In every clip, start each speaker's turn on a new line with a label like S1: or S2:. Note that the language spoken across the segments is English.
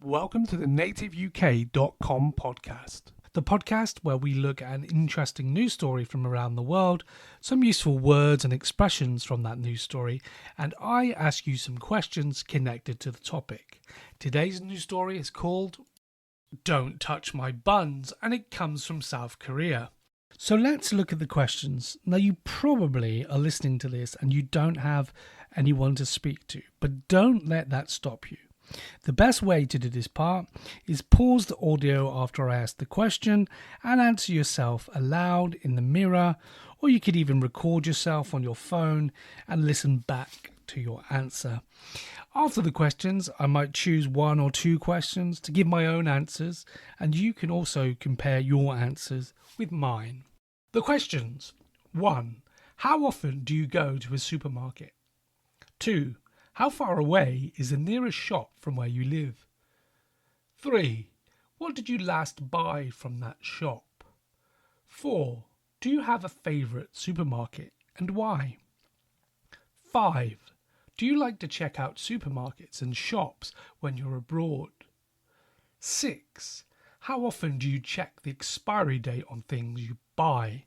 S1: Welcome to the nativeuk.com podcast, the podcast where we look at an interesting news story from around the world, some useful words and expressions from that news story, and I ask you some questions connected to the topic. Today's news story is called Don't Touch My Buns, and it comes from South Korea. So let's look at the questions. Now, you probably are listening to this and you don't have anyone to speak to, but don't let that stop you. The best way to do this part is pause the audio after I ask the question and answer yourself aloud in the mirror, or you could even record yourself on your phone and listen back to your answer. After the questions, I might choose one or two questions to give my own answers, and you can also compare your answers with mine. The questions: 1. How often do you go to a supermarket? 2. How far away is the nearest shop from where you live? 3. What did you last buy from that shop? 4. Do you have a favourite supermarket and why? 5. Do you like to check out supermarkets and shops when you're abroad? 6. How often do you check the expiry date on things you buy?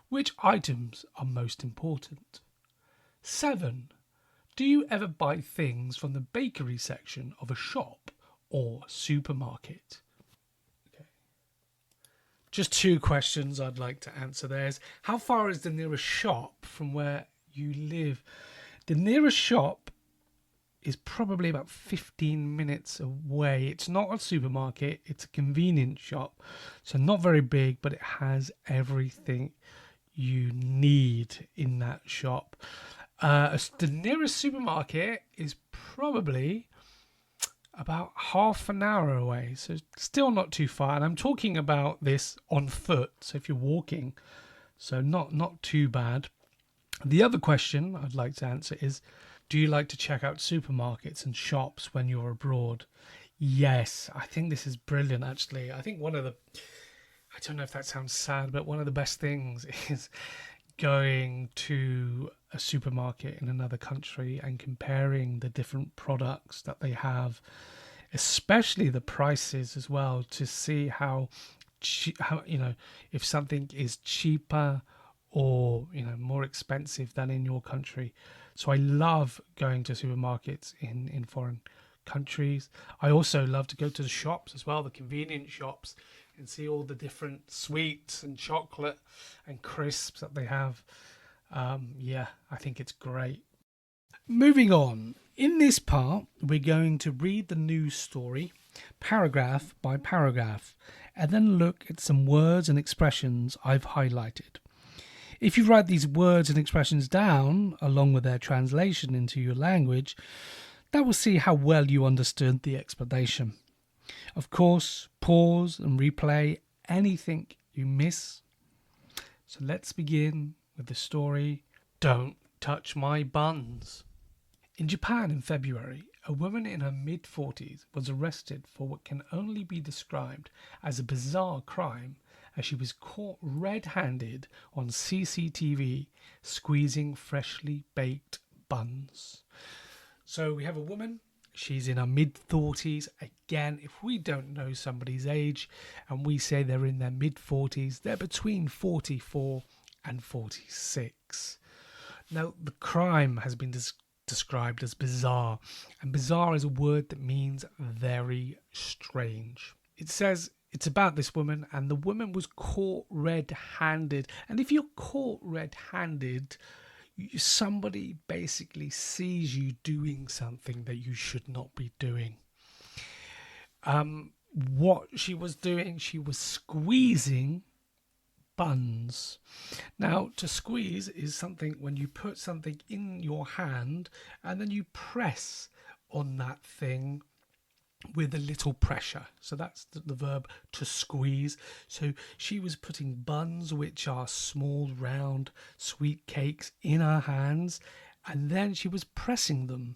S1: Which items are most important? 7. Do you ever buy things from the bakery section of a shop or supermarket? Okay. Just two questions I'd like to answer there is, how far is the nearest shop from where you live? The nearest shop is probably about 15 minutes away. It's not a supermarket, it's a convenience shop. So not very big, but it has everything you need in that shop. The nearest supermarket is probably about half an hour away, so still not too far. And I'm talking about this on foot, so if you're walking, so not too bad. The other question I'd like to answer is, do you like to check out supermarkets and shops when you're abroad? Yes, I think this is brilliant, actually. I think I don't know if that sounds sad, but one of the best things is going to a supermarket in another country and comparing the different products that they have, especially the prices as well, to see how if something is cheaper or more expensive than in your country. So I love going to supermarkets in foreign countries. I also love to go to the shops as well, the convenience shops, and see all the different sweets and chocolate and crisps that they have. I think it's great. Moving on, in this part, we're going to read the news story paragraph by paragraph and then look at some words and expressions I've highlighted. If you write these words and expressions down, along with their translation into your language, that will see how well you understood the explanation. Of course, pause and replay anything you miss. So let's begin with the story, Don't Touch My Buns. In Japan in February, a woman in her mid-40s was arrested for what can only be described as a bizarre crime, as she was caught red-handed on CCTV squeezing freshly baked buns. So we have a woman, she's in her mid-40s. Again, if we don't know somebody's age and we say they're in their mid-40s, they're between 44 and 46. Now, the crime has been described as bizarre, and bizarre is a word that means very strange. It says it's about this woman, and the woman was caught red-handed. And if you're caught red-handed, somebody basically sees you doing something that you should not be doing. What she was doing, she was squeezing buns. Now, to squeeze is something when you put something in your hand and then you press on that thing with a little pressure. So that's the verb, to squeeze. So she was putting buns, which are small, round, sweet cakes, in her hands, and then she was pressing them.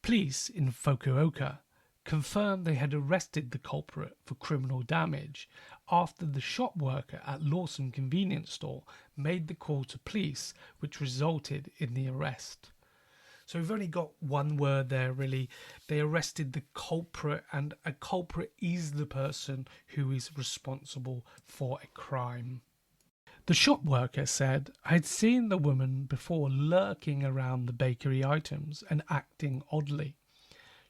S1: Police in Fukuoka confirmed they had arrested the culprit for criminal damage after the shop worker at Lawson convenience store made the call to police, which resulted in the arrest. So we've only got one word there, really. They arrested the culprit, and a culprit is the person who is responsible for a crime. The shop worker said, I had seen the woman before lurking around the bakery items and acting oddly.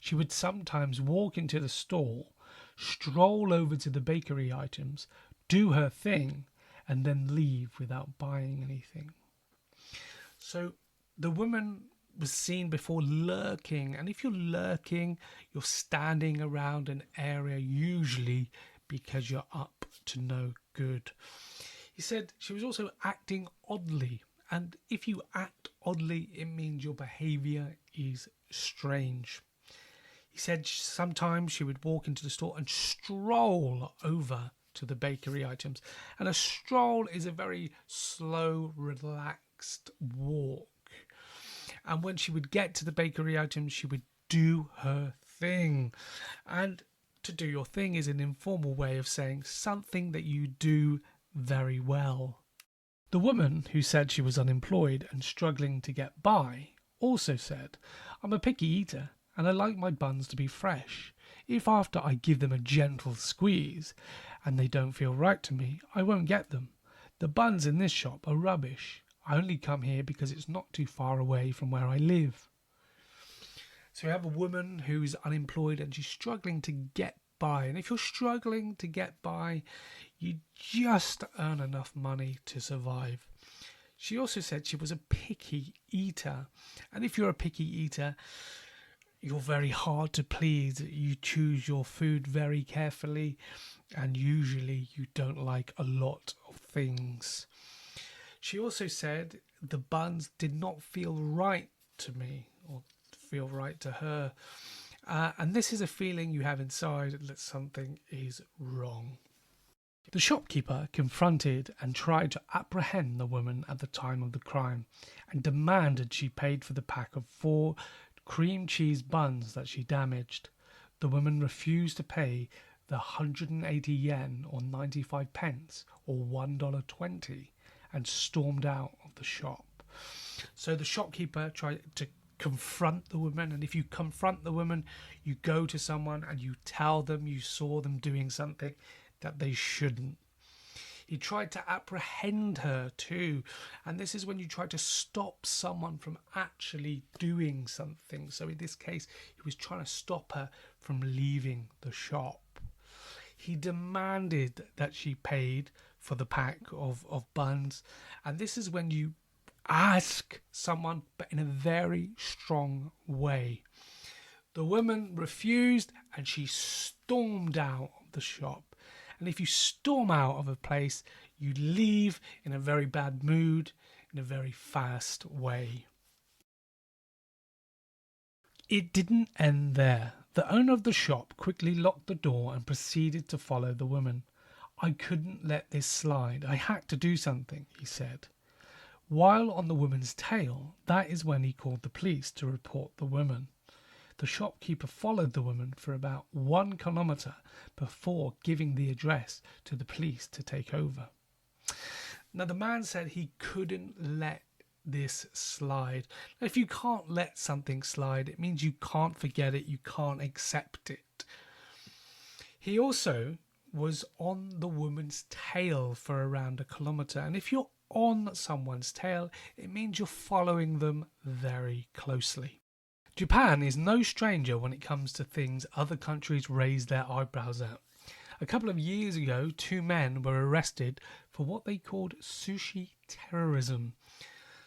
S1: She would sometimes walk into the store, stroll over to the bakery items, do her thing, and then leave without buying anything. So the woman was seen before lurking, and if you're lurking, you're standing around an area, usually because you're up to no good. He said she was also acting oddly, and if you act oddly, it means your behaviour is strange. He said sometimes she would walk into the store and stroll over to the bakery items, and a stroll is a very slow, relaxed walk. And when she would get to the bakery items, she would do her thing. And to do your thing is an informal way of saying something that you do very well. The woman who said she was unemployed and struggling to get by also said, I'm a picky eater and I like my buns to be fresh. If after I give them a gentle squeeze and they don't feel right to me, I won't get them. The buns in this shop are rubbish. I only come here because it's not too far away from where I live. So we have a woman who's unemployed and she's struggling to get by. And if you're struggling to get by, you just earn enough money to survive. She also said she was a picky eater. And if you're a picky eater, you're very hard to please. You choose your food very carefully, and usually you don't like a lot of things. She also said the buns did not feel right to me, or feel right to her. And this is a feeling you have inside that something is wrong. The shopkeeper confronted and tried to apprehend the woman at the time of the crime and demanded she paid for the pack of 4 cream cheese buns that she damaged. The woman refused to pay the 180 yen or 95 pence or $1.20 and stormed out of the shop. So the shopkeeper tried to confront the woman, and if you confront the woman, you go to someone and you tell them you saw them doing something that they shouldn't. He tried to apprehend her too, and this is when you try to stop someone from actually doing something. So in this case, he was trying to stop her from leaving the shop. He demanded that she paid for the pack of buns, and this is when you ask someone, but in a very strong way. The woman refused and she stormed out of the shop. And if you storm out of a place, you leave in a very bad mood, in a very fast way. It didn't end there. The owner of the shop quickly locked the door and proceeded to follow the woman. I couldn't let this slide. I had to do something, he said. While on the woman's tail, that is when he called the police to report the woman. The shopkeeper followed the woman for about 1 kilometre before giving the address to the police to take over. Now, the man said he couldn't let this slide. Now, if you can't let something slide, it means you can't forget it, you can't accept it. He also was on the woman's tail for around 1 kilometre, and if you're on someone's tail, it means you're following them very closely. Japan is no stranger when it comes to things other countries raise their eyebrows at. A couple of years ago, 2 men were arrested for what they called sushi terrorism.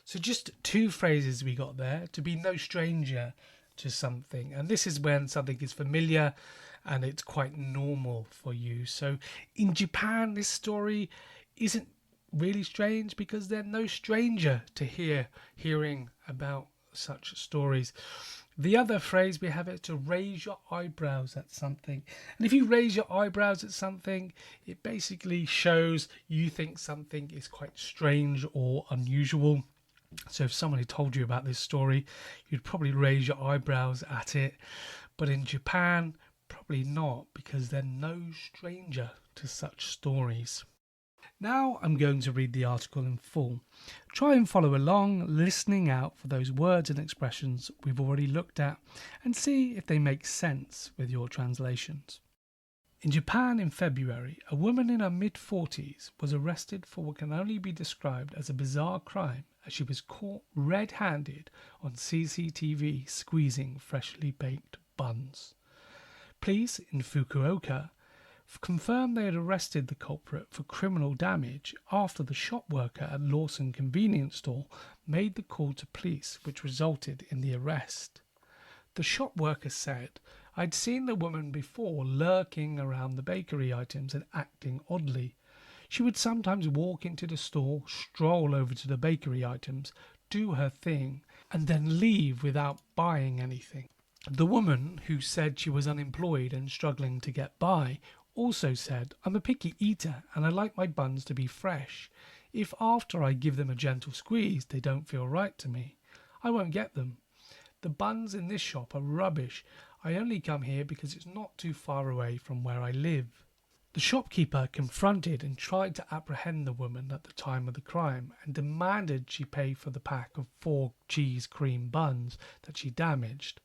S1: So just 2 phrases we got there: to be no stranger to something, and this is when something is familiar and it's quite normal for you. So in Japan, this story isn't really strange because they're no stranger to hearing about such stories. The other phrase we have is to raise your eyebrows at something. And if you raise your eyebrows at something, it basically shows you think something is quite strange or unusual. So if somebody told you about this story, you'd probably raise your eyebrows at it. But in Japan, probably not, because they're no stranger to such stories. Now I'm going to read the article in full. Try and follow along, listening out for those words and expressions we've already looked at, and see if they make sense with your translations. In Japan in February, a woman in her mid-40s was arrested for what can only be described as a bizarre crime as she was caught red-handed on CCTV squeezing freshly baked buns. Police in Fukuoka confirmed they had arrested the culprit for criminal damage after the shop worker at Lawson convenience store made the call to police, which resulted in the arrest. The shop worker said, "I'd seen the woman before lurking around the bakery items and acting oddly. She would sometimes walk into the store, stroll over to the bakery items, do her thing, and then leave without buying anything." The woman, who said she was unemployed and struggling to get by, also said, "I'm a picky eater and I like my buns to be fresh. If after I give them a gentle squeeze they don't feel right to me, I won't get them. The buns in this shop are rubbish. I only come here because it's not too far away from where I live." The shopkeeper confronted and tried to apprehend the woman at the time of the crime and demanded she pay for the pack of 4 cheese cream buns that she damaged.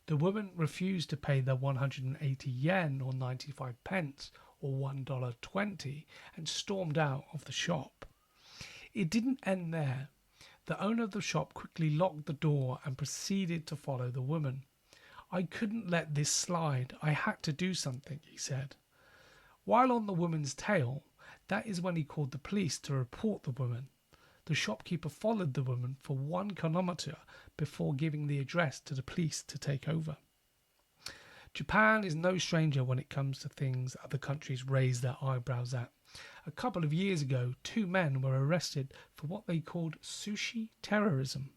S1: The woman refused to pay the 180 yen or 95 pence or $1.20 and stormed out of the shop. It didn't end there. The owner of the shop quickly locked the door and proceeded to follow the woman. "I couldn't let this slide. I had to do something," he said. While on the woman's tail, that is when he called the police to report the woman. The shopkeeper followed the woman for 1 kilometer before giving the address to the police to take over. Japan is no stranger when it comes to things other countries raise their eyebrows at. A couple of years ago, 2 men were arrested for what they called sushi terrorism.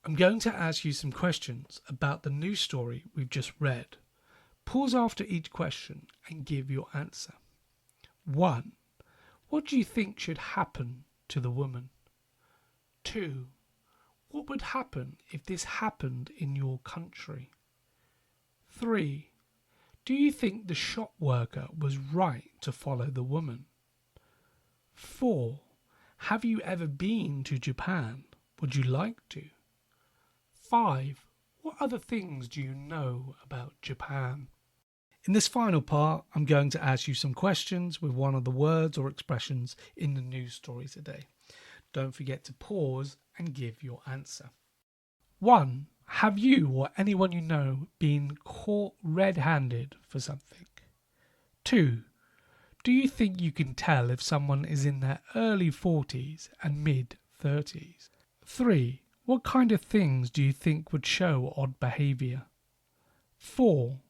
S1: I'm going to ask you some questions about the news story we've just read. Pause after each question and give your answer. 1. What do you think should happen to the woman? 2. What would happen if this happened in your country? 3. Do you think the shop worker was right to follow the woman? 4. Have you ever been to Japan? Would you like to? 5. What other things do you know about Japan? In this final part, I'm going to ask you some questions with one of the words or expressions in the news story today. Don't forget to pause and give your answer. 1. Have you or anyone you know been caught red-handed for something? 2. Do you think you can tell if someone is in their early 40s and mid-30s? 3. What kind of things do you think would show odd behaviour? 4.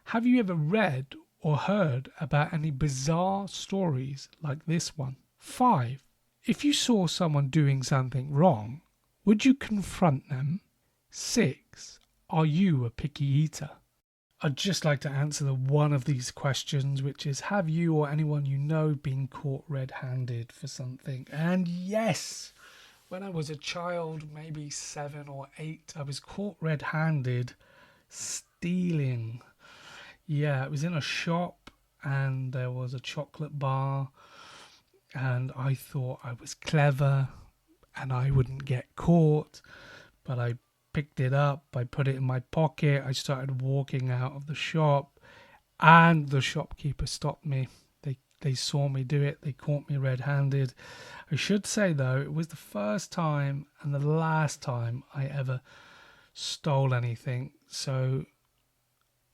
S1: Have you ever read or heard about any bizarre stories like this one? 5. If you saw someone doing something wrong, would you confront them? 6. Are you a picky eater? I'd just like to answer one of these questions, which is, have you or anyone you know been caught red-handed for something? And yes, when I was a child, maybe 7 or 8, I was caught red-handed stealing. Yeah, it was in a shop and there was a chocolate bar and I thought I was clever and I wouldn't get caught, but I picked it up, I put it in my pocket, I started walking out of the shop and the shopkeeper stopped me. They saw me do it, they caught me red-handed. I should say though, it was the first time and the last time I ever stole anything, so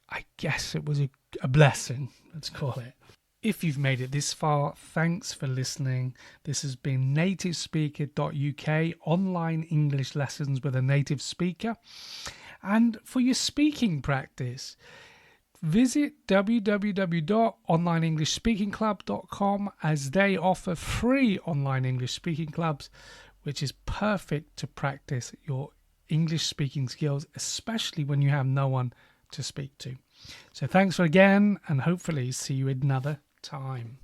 S1: I guess it was a blessing, let's call it. If you've made it this far, thanks for listening. This has been nativespeaker.uk, online English lessons with a native speaker. And for your speaking practice, visit www.onlineenglishspeakingclub.com as they offer free online English speaking clubs, which is perfect to practice your English speaking skills, especially when you have no one to speak to. So thanks again, and hopefully see you another time.